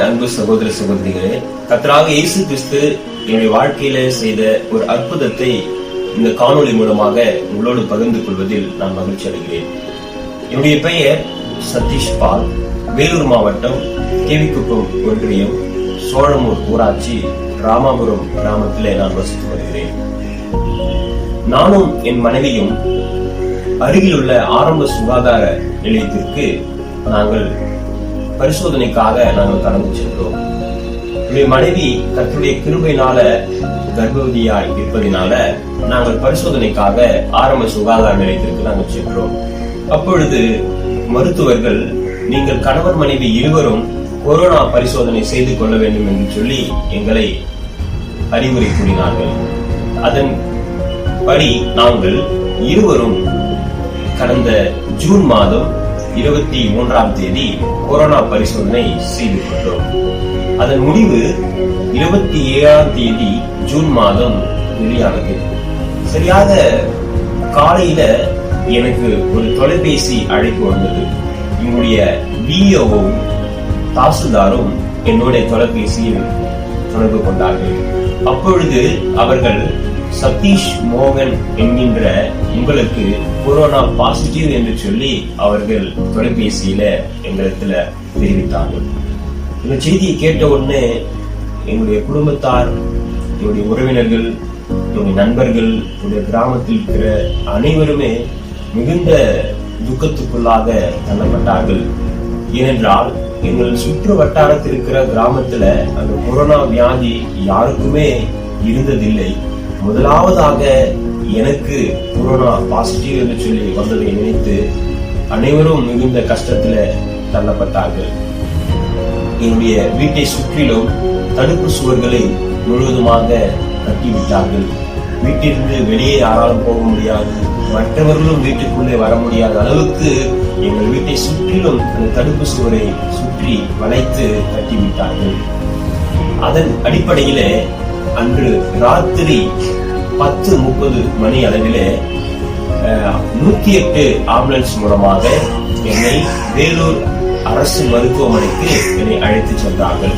அன்பு சகோதர சகோதரிகளே, கர்த்தராகிய இயேசு கிறிஸ்து என்னுடைய வாழ்க்கையில செய்த ஒரு அற்புதத்தை இந்த காணொளி மூலமாக உங்களோடு பகிர்ந்து கொள்வதில் நான் மகிழ்ச்சி அடைகிறேன். என்னுடைய பெயர் சதீஷ் பால். வேலூர் மாவட்டம் கேவிக்குப்பம் ஒன்றியம் சோழமூர் ஊராட்சி ராமாபுரம் கிராமத்திலே நான் வசித்து வருகிறேன். நானும் என் மனைவியும் அருகில் உள்ள ஆரம்ப சுகாதார நிலையத்திற்கு நாங்கள் பரிசோதனைக்காக நாங்கள் கடந்து சென்றோம். என்னுடைய மனைவி கர்த்தருடைய கிருபையினால கர்ப்பவதியாய் இருப்பதனால நாங்கள் பரிசோதனைக்காக ஆரம்ப சுகாதார நிலையத்திற்கு நாங்கள் சென்றோம். அப்பொழுது மருத்துவர்கள், நீங்கள் கணவன் மனைவி இருவரும் கொரோனா பரிசோதனை செய்து கொள்ள வேண்டும் என்று சொல்லி எங்களை அறிவுரை கூறினார்கள். அதன்படி நாங்கள் இருவரும் கடந்த ஜூன் மாதம் 23ஆம் தேதி கொரோனா பரிசோதனை செய்து கொண்டோம். அதன் முடிவு 27ஆம் தேதி ஜூன் மாதம் வெளியானது. சரியாக காலையில எனக்கு ஒரு தொலைபேசி அழைப்பு வந்தது. என்னுடைய பிஓவும் தாசில்தாரும் என்னுடைய தொலைபேசியில் தொடர்பு கொண்டார்கள். அப்பொழுது அவர்கள், சதீஷ் மோகன் என்கின்ற உங்களுக்கு கொரோனா பாசிட்டிவ் என்று சொல்லி அவர்கள் தொலைபேசியில எங்களிடத்துல தெரிவித்தார்கள். இந்த செய்தியை கேட்ட உடனே எங்களுடைய குடும்பத்தார், என்னுடைய உறவினர்கள், என்னுடைய நண்பர்கள், என்னுடைய கிராமத்தில் இருக்கிற அனைவருமே மிகுந்த துக்கத்துக்குள்ளாக தள்ளப்பட்டார்கள். ஏனென்றால் எங்கள் சுற்று வட்டாரத்தில் இருக்கிற கிராமத்துல அந்த கொரோனா வியாதி யாருக்குமே இருந்ததில்லை. முதலாவதாக எனக்கு கொரோனா பாசிட்டிவ் என்று சொல்லி வந்ததை நினைத்து அனைவரும் மிகுந்த கஷ்டத்துல தள்ளப்பட்டார்கள். என்னுடைய வீட்டை சுற்றிலும் தடுப்பு சுவர்களை முழுவதுமாக கட்டிவிட்டார்கள். வீட்டிலிருந்து வெளியே யாராலும் போக முடியாது, மற்றவர்களும் வீட்டுக்குள்ளே வர முடியாத அளவுக்கு எங்கள் வீட்டை சுற்றிலும் அந்த தடுப்பு சுவரை சுற்றி வளைத்து கட்டிவிட்டார்கள். அதன் அடிப்படையிலே அன்று ராத்திரி 10:30 மணி அளவிலே 108 ஆம்புலன்ஸ் மூலமாக என்னை வேலூர் அரசு மருத்துவமனைக்கு என்னை அழைத்து சென்றார்கள்.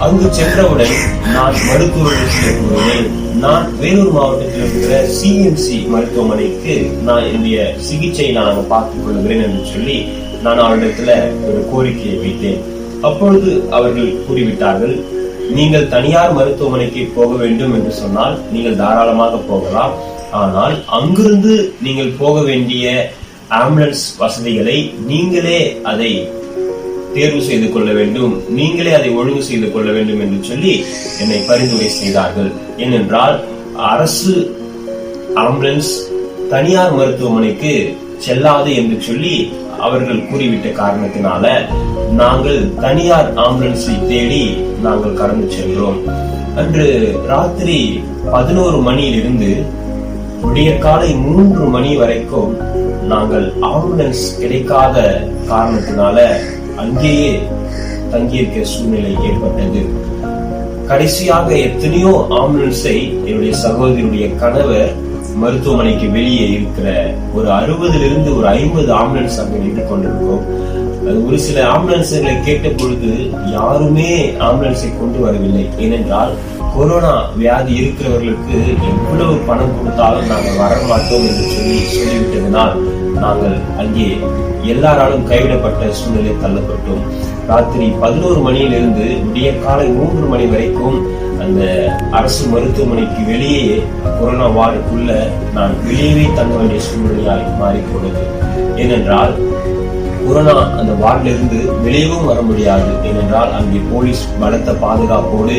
அங்கு சென்றவுடன் நான் மருத்துவர்களுக்கு கூறினேன், நான் வேலூர் மாவட்டத்தில் இருக்கிற சிஎம்சி மருத்துவமனைக்கு நான் என்னுடைய சிகிச்சை நான் பார்த்துக் கொள்கிறேன் என்று சொல்லி நான் அவரிடத்துல ஒரு கோரிக்கையை வைத்தேன். அப்பொழுது அவர்கள் கூறிவிட்டார்கள், நீங்கள் தனியார் மருத்துவமனைக்கு போக வேண்டும் என்று சொன்னால் நீங்கள் தாராளமாக போகலாம். ஆனால் அங்கிருந்து நீங்கள் போக வேண்டிய ஆம்புலன்ஸ் வசதிகளை நீங்களே அதை தேர்வு செய்து கொள்ள வேண்டும், நீங்களே அதை ஒழுங்கு செய்து கொள்ள வேண்டும் என்று சொல்லி என்னை பரிந்துரை செய்தார்கள். ஏனென்றால் அரசு ஆம்புலன்ஸ் தனியார் மருத்துவமனைக்கு செல்லாது என்று சொல்லி அவர்கள் கூறிவிட்ட காரணத்தினால நாங்கள் தனியார் ஆம்புலன்ஸை தேடி நாங்கள் கடந்து சென்றோம். அன்று ராத்திரி 11 மணியிலிருந்து விடியற்காலை 3 மணி வரைக்கும் நாங்கள் ஆம்புலன்ஸ் கிடைக்காத காரணத்தினால அங்கேயே தங்கியிருக்க சூழ்நிலை ஏற்பட்டது. கடைசியாக எத்தனையோ ஆம்புலன்ஸை என்னுடைய சகோதரியுடைய கணவர் மருத்துவமனைக்கு வெளியே இருக்கிற ஒரு 60 ஒரு 50 ஆம்புலன்ஸ் அங்கே நின்று கொண்டிருக்கும். ஒரு சில ஆம்புலன்ஸ்களை கேட்ட பொழுது யாருமே ஆம்புலன்ஸை கொண்டு வரவில்லை. ஏனென்றால் கொரோனா வியாதி இருக்கிறவர்களுக்கு எவ்வளவு பணம் கொடுத்தாலும் நாங்கள் வரமாட்டோம் என்று சொல்லிவிட்டதனால் நாங்கள் அங்கே எல்லாராலும் கைவிடப்பட்ட சூழ்நிலை தள்ளப்பட்டோம். ராத்திரி 11 மணியிலிருந்து விடியற்காலை 3 மணி வரைக்கும் அந்த அரசு மருத்துவமனைக்கு வெளியே கொரோனா வார்டுக்குள்ள நான் வெளியவே தங்க வேண்டிய சூழ்நிலையாய் மாறிப்போனது. ஏனென்றால் கொரோனா அந்த வார்டில இருந்து வெளியவும் வர முடியாது. ஏனென்றால் அங்கே போலீஸ் பலத்த பாதுகாப்போடு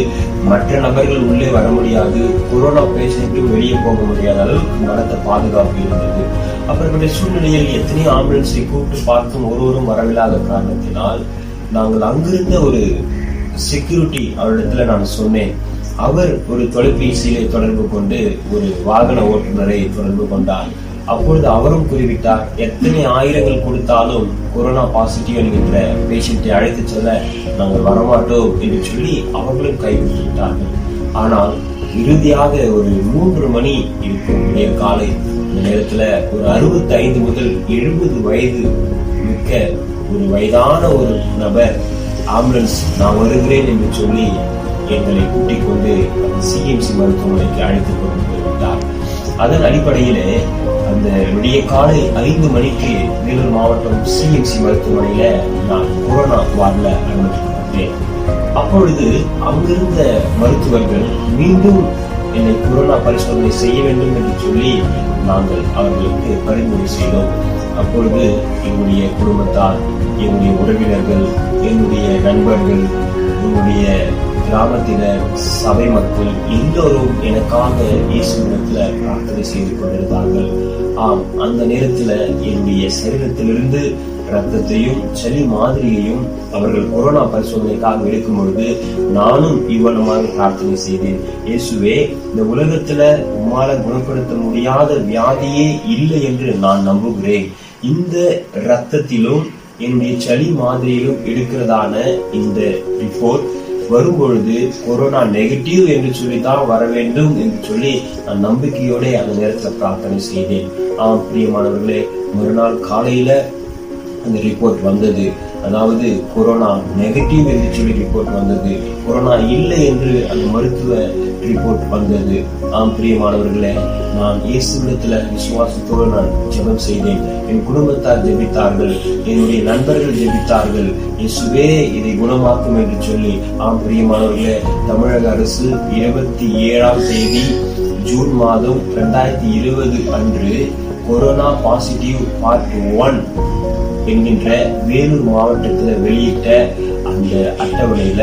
மற்ற நபர்கள் உள்ளே வர முடியாது, கொரோனா பேஷண்ட்டும் வெளியே போக முடியாத அளவுக்கு பலத்த பாதுகாப்பு இருந்தது. அப்படிப்பட்ட சூழ்நிலையில் எத்தனையோ ஆம்புலன்ஸை கூப்பிட்டு பார்த்தும் ஒருவரும் வரவில்லாத காரணத்தினால் நாங்கள் அங்கிருந்த ஒரு செக்யூரிட்டி அவரிடத்துல நான் சொன்னேன். அவர் ஒரு தொலைபேசியிலே தொடர்பு கொண்டு ஒரு வாகன ஓட்டுநரை தொடர்பு கொண்டார். அப்பொழுது அவரும் கூறிவிட்டார், எத்தனை ஆயிரங்கள் கொடுத்தாலும் கொரோனா பாசிட்டிவ் என்கின்ற பேஷண்டை அழைத்து செல்ல நாங்கள் வரமாட்டோம் என்று சொல்லி அவர்களும் கைவிட்டு விட்டார்கள். ஆனால் இறுதியாக ஒரு 3 மணி இருக்கும் காலை இந்த நேரத்துல ஒரு 65 முதல் 70 வயது மிக்க ஒரு வயதான ஒரு நபர் ஆம்புலன்ஸ் நான் வருகிறேன் என்று சொல்லி எங்களை கூட்டிக் கொண்டு சிஎம்சி மருத்துவமனைக்கு அழைத்துக் கொண்டு போய்விட்டார். அதன் அடிப்படையிலே அந்த விடிய காலை 5 மணிக்கு வேலூர் மாவட்டம் சிஎம்சி மருத்துவமனையில நான் கொரோனா வார்டில் அனுமதிக்கப்பட்டேன். அப்பொழுது அங்கிருந்த மருத்துவர்கள் மீண்டும் என்னை கொரோனா பரிசோதனை செய்ய வேண்டும் என்று சொல்லி நாங்கள் அவர்களுக்கு பரிந்துரை செய்தோம். அப்பொழுது என்னுடைய குடும்பத்தார், என்னுடைய உறவினர்கள், என்னுடைய நண்பர்கள், என்னுடைய கிராமத்தினர், சபை மக்கள் எல்லோரும் எனக்காக இயேசுவிடத்துல பிரார்த்தனை செய்து கொண்டிருந்தார்கள். அந்த நேரத்துல என்னுடைய சரீரத்திலிருந்து ரத்தத்தையும் சளி மாதிரியையும் அவர்கள் கொரோனா பரிசோதனைக்காக எடுக்கும் பொழுது நானும் இவ்வளவாக பிரார்த்தனை செய்தேன். இயேசுவே, இந்த உலகத்துல உம்மால குணப்படுத்த முடியாத வியாதியே இல்லை என்று நான் நம்புகிறேன். இந்த ரத்தத்திலும் என்னுடைய சளி மாதிரியிலும் எடுக்கிறதான இந்த ரிப்போர்ட் வரும்பொழுது கொரோனா நெகட்டிவ் என்று சொல்லிதான் வர வேண்டும் என்று சொல்லி நான் நம்பிக்கையோட அந்த நேரத்தில் பிரார்த்தனை செய்தேன். பிரியமானவர்களே, மறுநாள் காலையில அந்த ரிப்போர்ட் வந்தது. அதாவது கொரோனா நெகட்டிவ் என்று சொல்லி ரிப்போர்ட் வந்தது. கொரோனா இல்லை என்று அந்த மருத்துவ ரிப்போர்ட் வந்தது. பிரியமானவர்களே, நான் இயேசுவிடத்துல விசுவாசத்தோடு நான் ஜெபம் செய்தேன். என் குடும்பத்தார் ஜெபித்தார்கள், என்னுடைய நண்பர்கள் ஜெபித்தார்கள். இயேசுவே, இதை குணமாக்கும் என்று சொல்லி. பிரியமானவர்களே, தமிழக அரசு 27ஆம் தேதி ஜூன் மாதம் 2020 அன்று கொரோனா பாசிட்டிவ் பார்ட் 1 என்கின்ற வேலூர் மாவட்டத்தில் வெளியிட்ட அந்த அட்டவணையில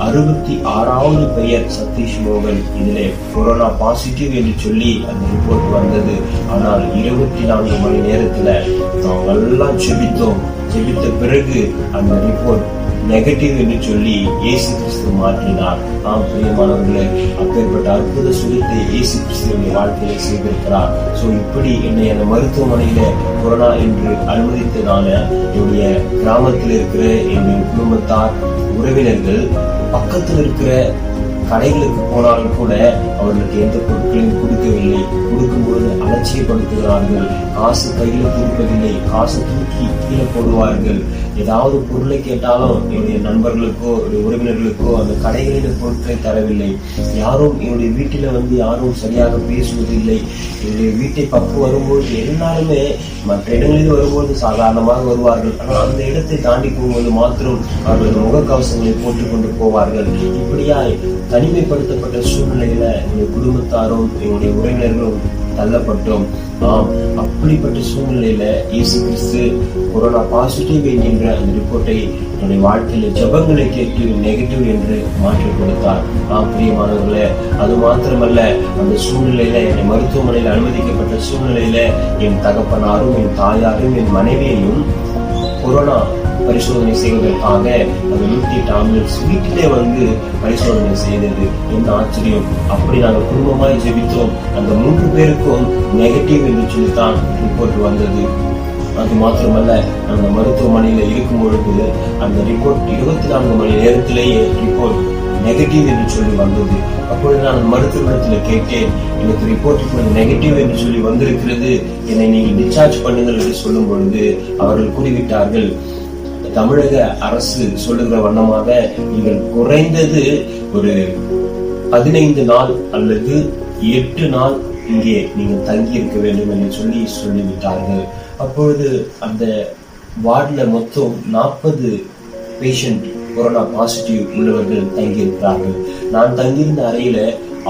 66வது பெயர் சதீஷ் மோகன். இதிலே கொரோனா பாசிட்டிவ் என்று சொல்லி அந்த ரிப்போர்ட் வந்தது. ஆனால் 24 மணி நேரத்துல நாங்கள் எல்லாம் ஜெபித்த பிறகு அந்த ரிப்போர்ட் நெகட்டிவ் என்று சொல்லி இயேசு கிறிஸ்து மாற்றினார். பிரியமானவர்களே, அப்பேற்பட்ட அற்புத சுகத்தை இயேசு கிறிஸ்துவின் வாழ்க்கையில செய்திருக்கிறார். இப்படி என்னை அந்த மருத்துவமனையில கொரோனா என்று அனுமதித்ததான என்னுடைய கிராமத்தில் இருக்கிற என்னுடைய குடும்பத்தார், உறவினர்கள், பக்கத்தில் இருக்கிற கடைகளுக்கு போனாலும் கூட அவர்களுக்கு எந்த பொருட்களையும் கொடுக்கவில்லை. கொடுக்கும்போது அலட்சியப்படுத்துகிறார்கள். காசு கையில கொடுப்பதில்லை, காசு தூக்கி கீழே போடுவார்கள். ஏதாவது பொருளை கேட்டாலும் என்னுடைய நண்பர்களுக்கோ உறவினர்களுக்கோ அந்த கடைகளில் பொருட்களை தரவில்லை. யாரும் என்னுடைய வீட்டில யாரும் சரியாக பேசுவதில்லை. என்னுடைய வீட்டை பக்கம் வரும்போது எல்லாருமே மற்ற இடங்களில் வரும்போது சாதாரணமாக வருவார்கள். ஆனால் அந்த இடத்தை தாண்டி போகும்போது மாத்திரம் அவர்கள் முகக்கவசங்களை போட்டுக் கொண்டு போவார்கள். இப்படியாய் தனிமைப்படுத்தப்பட்ட சூழ்நிலையில என்னுடைய குடும்பத்தாரும் என்னுடைய உறவினர்களும் தள்ளப்பட்டோம். அப்படிப்பட்ட சூழ்நிலையில இயேசு கிறிஸ்து கொரோனா பாசிட்டிவ் என்கின்ற அந்த ரிப்போர்ட்டை என்னுடைய வாழ்க்கையில ஜெபங்களை கேட்டு நெகட்டிவ் என்று மாற்றி கொடுத்தார். பிரியமானவர்களே, அது மாத்திரமல்ல, அந்த சூழ்நிலையில என்னை மருத்துவமனையில் அனுமதிக்கப்பட்ட சூழ்நிலையில என் தகப்பனாரும் என் தாயாரும் என் மனைவியையும் கொரோனா பரிசோதனை செய்வதற்காக அந்த 108 ஆம்புலன்ஸ் வீட்டிலே பரிசோதனை செய்தது. என்ன ஆச்சரியம்! அப்படி நாங்கள் குடும்பமாய் ஜெபித்தோம். அந்த 3 பேருக்கும் நெகட்டிவ் என்று சொல்லித்தான் ரிப்போர்ட் வந்தது. அது மாத்திரமல்ல, அந்த மருத்துவமனையில இருக்கும் பொழுது அந்த ரிப்போர்ட் 24 மணி நேரத்திலேயே ரிப்போர்ட் நெகட்டிவ் என்று சொல்லி வந்தது. அப்பொழுது நான் மருத்துவமனையில கேட்டேன், எனக்கு ரிப்போர்ட் இப்பொழுது நெகட்டிவ் என்று சொல்லி வந்திருக்கிறது, என்னை நீங்கள் டிஸ்சார்ஜ் பண்ணுங்கள் என்று சொல்லும் பொழுது அவர்கள் கூறிவிட்டார்கள், தமிழக அரசு சொல்லுகிற வண்ணமாக நீங்கள் குறைந்தது ஒரு 15 நாள் அல்லது 8 நாள் இங்கே நீங்கள் தங்கி இருக்க வேண்டும் என்று சொல்லிவிட்டார்கள். அப்பொழுது அந்த வார்டுல மொத்தம் 40 பேஷண்ட் கொரோனா பாசிட்டிவ் உள்ளவர்கள் தங்கி இருக்கிறார்கள். நான் தங்கியிருந்த அறையில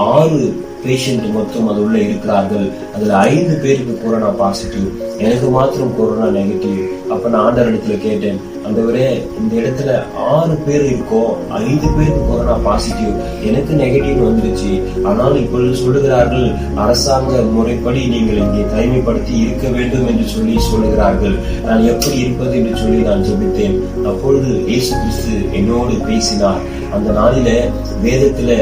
6 பேஷண்ட் மொத்தம் அது உள்ள இருக்கிறார்கள். அதுல 5 பேருக்கு கொரோனா பாசிட்டிவ், எனக்கு மாத்திரம் கொரோனா நெகட்டிவ். அப்ப நான் ஆண்டவரிடத்துல கேட்டேன், ஆண்டவரே, இந்த இடத்துல 6 பேர் இருக்கோம், 5 பேருக்கு கொரோனா பாசிட்டிவ், எனக்கு நெகட்டிவ் வந்துருச்சு. ஆனால் இப்பொழுது சொல்லுகிறார்கள் அரசாங்க முறைப்படி நீங்கள் இங்கே தனிமைப்படுத்தி இருக்க வேண்டும் என்று சொல்லுகிறார்கள். நான் எப்படி இருப்பது என்று சொல்லி நான் ஜெபித்தேன். அப்பொழுது இயேசு கிறிஸ்து என்னோடு பேசினார். அந்த நாளில வேதத்துல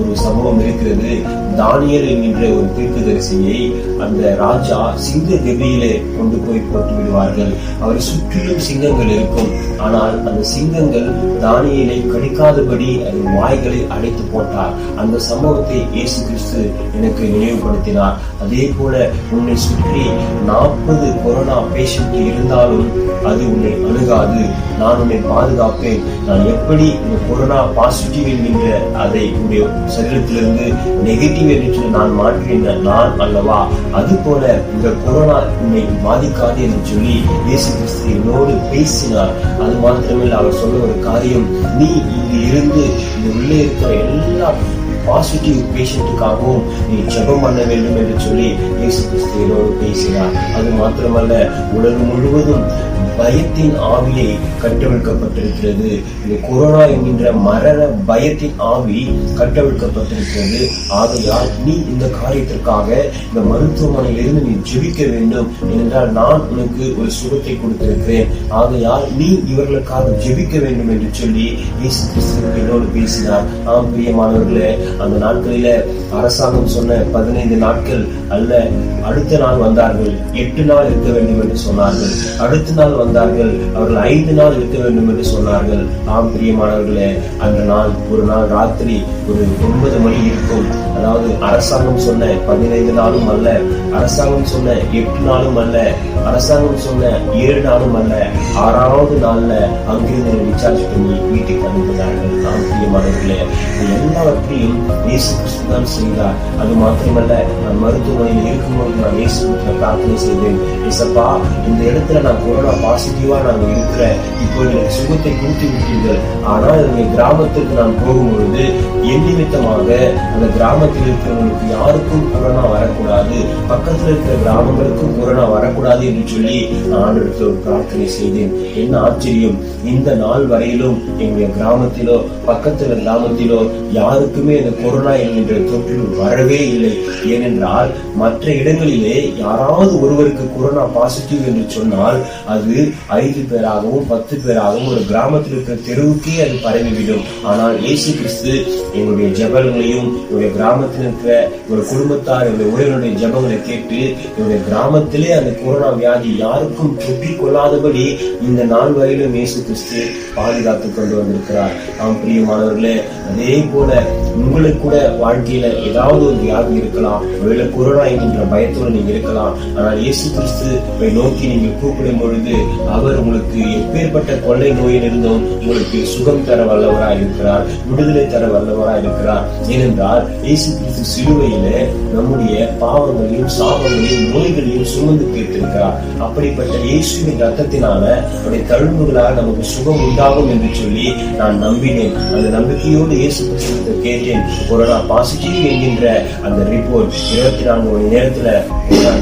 ஒரு சம்பவம் இருக்கிறது. தானியேல் என்கின்ற ஒரு தீர்க்கதரிசியை அந்த ராஜா சிங்க கெபியிலே கொண்டு போய் போட்டு விடுவார்கள். அவரை சுற்றிலும் சிங்கங்கள் இருக்கும். ஆனால் அந்த சிங்கங்கள் தானியேலை கடிக்காதபடி அது வாய்களை அடைத்து போட்டார். அந்த சம்பவத்தை இயேசு கிறிஸ்து எனக்கு நினைவுபடுத்தினார். அதே போல உன்னை சுற்றி 40 கொரோனா பேஷண்ட் இருந்தாலும் அது உன்னை அணுகாது. நான் உன்னை பாதுகாப்பேன். நான் எப்படி இந்த கொரோனா பாசிட்டிவ் என்கின்ற அதை உன்னுடைய சரீரத்திலிருந்து நெகட்டிவ் என்று நான் மாற்றின நான் அல்லவா, அது போல இந்த கொரோனா உன்னை பாதிக்காது என்று சொல்லி இயேசு கிறிஸ்து என்னோடு பேசினார். அது மாத்திரமல்ல, அவர் சொன்ன ஒரு காரியம், நீ இங்கு இருந்து இந்த உள்ளே இருக்கிற எல்லா பாசிட்டிவ் பேஷண்ட்டுக்காகவும் நீ ஜெபம் பண்ண வேண்டும் என்று சொல்லி இயேசு கிறிஸ்து என்னோடு பேசினார். அது மாத்திரமல்ல, உலகம் முழுவதும் பயத்தின் ஆவியை கட்டவிழ்க்கப்பட்டிருக்கிறது. இந்த கொரோனா என்கின்ற மரண பயத்தின் ஆவி கட்டவிழ்க்கப்பட்டிருக்கிறது. ஆகையால் நீ இந்த காரியத்திற்காக இந்த மருத்துவமனையில் இருந்து நீ ஜெபிக்க வேண்டும். ஏனென்றால் நான் உனக்கு ஒரு சுகத்தை கொடுத்திருக்கிறேன். ஆகையால் நீ இவர்களுக்காக ஜெபிக்க வேண்டும் என்று சொல்லி இயேசு கிறிஸ்து என்னோடு பேசினார். ஆம் பிரியமானவர்களே, அந்த நாட்களில அரசாங்கம் சொன்ன 15 நாட்கள் அல்ல, அடுத்த நாள் வந்தார்கள் 8 நாள் இருக்க வேண்டும் என்று சொன்னார்கள். அடுத்த நாள் வந்தார்கள், அவர்கள் 5 நாள் இருக்க வேண்டும் என்று சொன்னார்கள். ஆம் பிரியமானவர்களே, அந்த நாள் ஒரு நாள் ராத்திரி ஒரு 9 மணி இருக்கும். அதாவது அரசாங்கம் சொன்ன 15 நாளும் அல்ல, அரசாங்கம் சொன்ன 8 நாளும் அல்ல, அரசாங்கம் சொன்ன 7 நாளும் அல்ல, 6வது நாள்ல அங்கிருந்து டிஸ்சார்ஜ் பண்ணி வீட்டுக்கு அனுப்பினார்கள். ஆம் பிரியமானவர்களே, எல்லாவற்றையும் இயேசு கிறிஸ்து தான் செய்தார். அது மாத்திரமல்ல, நான் மருத்துவமனையில் இருக்கும்போது நான் இயேசு கிறிஸ்துவை பிரார்த்தனை செய்தேன். இயேசப்பா, இந்த இடத்துல நான் கொரோனா பாசிட்டிவா நான் இருக்கிறேன், இப்போ எனக்கு சுகத்தை கொடுத்து விட்டீர்கள். ஆனால் என்னுடைய கிராமத்திற்கு நான் போகும்பொழுது என் நிமித்தமாக அந்த கிராமத்தில் இருக்கிறவங்களுக்கு யாருக்கும் கொரோனா வரக்கூடாது, பக்கத்தில் இருக்கிற கிராமங்களுக்கும் கொரோனா வரக்கூடாது என்று சொல்லி நான் ஆண்டவருக்கு ஒரு பிரார்த்தனை செய்தேன். என்ன ஆச்சரியம், இந்த நாள் வரையிலும் எங்களுடைய கிராமத்திலோ பக்கத்துல கிராமத்திலோ யாருக்குமே இந்த கொரோனா என்கின்ற தொற்று வரவே இல்லை. ஏனென்றால் மற்ற இடங்களிலே யாராவது ஒருவருக்கு கொரோனா பாசிட்டிவ் என்று சொன்னால் அது 5 பேராகவும் 10 பேராகவும் ஒரு கிராமத்தில் இருக்கிற தெருவுக்கே அது பரவிவிடும். ஆனால் இயேசு கிறிஸ்து எங்களுடைய ஜெபங்களையும் எங்களுடைய கிராமத்தில் இருக்கிற ஒரு குடும்பத்தார் எங்களுடைய உறவினருடைய ஜெபங்களை கேட்டு எங்களுடைய கிராமத்திலே அந்த கொரோனா வியாதி யாருக்கும் தொற்றிக் கொள்ளாதபடி இந்த நாள் வரையிலும் இயேசு கிறிஸ்து பாதுகாத்து கொண்டு வந்திருக்கிறார். ஆம் பிரியமானவர்களே, அதே போல உங்களுக்கு கூட வாழ்க்கையில ஏதாவது ஒரு வியாதி இருக்கலாம், ஒருவேளை கொரோனா என்கின்ற பயத்தோடு நீங்க இருக்கலாம். ஆனால் இயேசு கிறிஸ்துவை நோக்கி நீங்கள் கூப்பிடும் பொழுது அவர் உங்களுக்கு எப்பேற்பட்ட கொள்ளை நோயில் இருந்தும் உங்களுக்கு சுகம் தர வல்லவராய் இருக்கிறார், விடுதலை தர வல்லவராய் இருக்கிறார். ஏனென்றால் இயேசு கிறிஸ்து சிலுவையில நம்முடைய பாவங்களையும் சாபங்களையும் நோய்களையும் சுமந்து தீர்த்திருக்கிறார். அப்படிப்பட்ட இயேசுவின் ரத்தத்தினால அவருடைய தழும்புகளால் நமக்கு சுகம் உண்டாகும் என்று சொல்லி நான் நம்பினேன். அந்த நம்பிக்கையோடு இயேசு கிறிஸ்துவிற்கு கேட்டேன். கொரோனா பாசிட்டிவ் என்கின்ற அந்த ரிப்போர்ட் 24 மணி நேரத்துல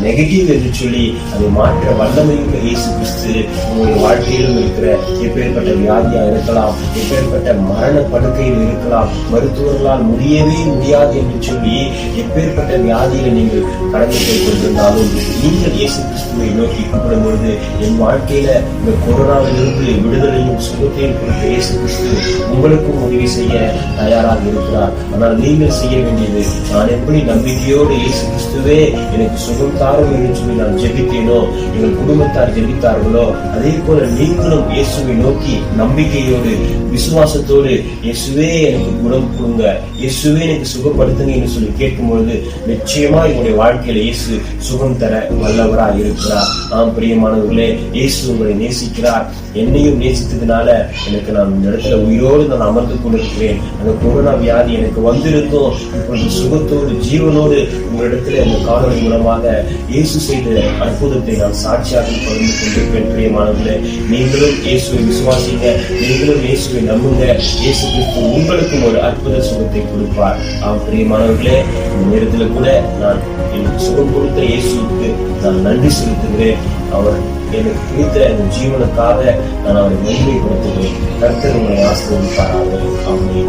நெகட்டிவ் என்று சொல்லி அதை மாற்ற வல்லமையுள்ள இயேசு கிறிஸ்து உங்களுடைய வாழ்க்கையிலும் இருக்கிற எப்பேற்பட்ட வியாதியா இருக்கலாம், எப்பேற்பட்ட மரண படுக்கையில் இருக்கலாம், மருத்துவர்களால் முடியவே முடியாது என்று சொல்லி எப்பேற்பட்ட வியாதியில நீங்கள் கடந்து போய் கொண்டிருந்தாலும் நீங்கள் இயேசு கிறிஸ்துவை நோக்கி கூப்பிடும் பொழுது என் வாழ்க்கையில இந்த கொரோனாவிலிருந்து விடுதலையும் சுகத்தையும் கொடுத்த இயேசு கிறிஸ்து உங்களுக்கும் உதவி செய்ய தயாராக இருக்கிறார். ஆனால் நீங்கள் செய்ய வேண்டியது, நான் எப்படி நம்பிக்கையோடு இயேசு கிறிஸ்துவே எனக்கு சுகம் தாரும் என்று சொல்லி நான் ஜெபித்தேனோ, எங்கள் குடும்பத்தார் ஜெபித்தார்களோ, அதே போல நீங்களும் இயேசுவை நோக்கி நம்பிக்கையோடு விசுவாசத்தோடு இயேசுவே எனக்கு குணம் கொடுங்க, இயேசுவே எனக்கு சுகப்படுத்துங்க என்று சொல்லி கேட்கும் பொழுது நிச்சயமா என்னுடைய வாழ்க்கையில இயேசு சுகம் தர வல்லவராய் இருக்கிறார். ஆம் பிரியமானவர்களே, இயேசு உங்களை நேசிக்கிறார். என்னையும் நேசித்ததுனால எனக்கு நான் இந்த இடத்துல உயிரோடு நான் அமர்ந்து கொண்டிருக்கிறேன். அந்த கொரோனா வியாதி எனக்கு வந்திருந்தோம், இப்பொழுது சுகத்தோடு ஜீவனோடு உங்களிடத்துல இந்த காணொலி மூலமாக இயேசு செய்த அற்புதத்தை நான் சாட்சியாக பகிர்ந்து கொண்டிருப்பேன். பிரியமானவர்களே, நீங்களும் இயேசுவை விசுவாசிங்க, நீங்களும் இயேசுவை நம்புங்க. இயேசு கிறிஸ்து உங்களுக்கும் ஒரு அற்புத சுகத்தை கொடுப்பார். ஆம் பிரியமானவர்களே, இந்த நேரத்துல கூட நான் எனக்கு சுகம் கொடுத்த இயேசுக்கு நான் நன்றி செலுத்துகிறேன். அவர் எனக்கு குறித்த அந்த ஜீவனுக்காக நான் அவரை மகிமைப்படுத்துகிறேன். கர்த்தர் உங்களை ஆசீர்வதிப்பாராக. ஆமென்.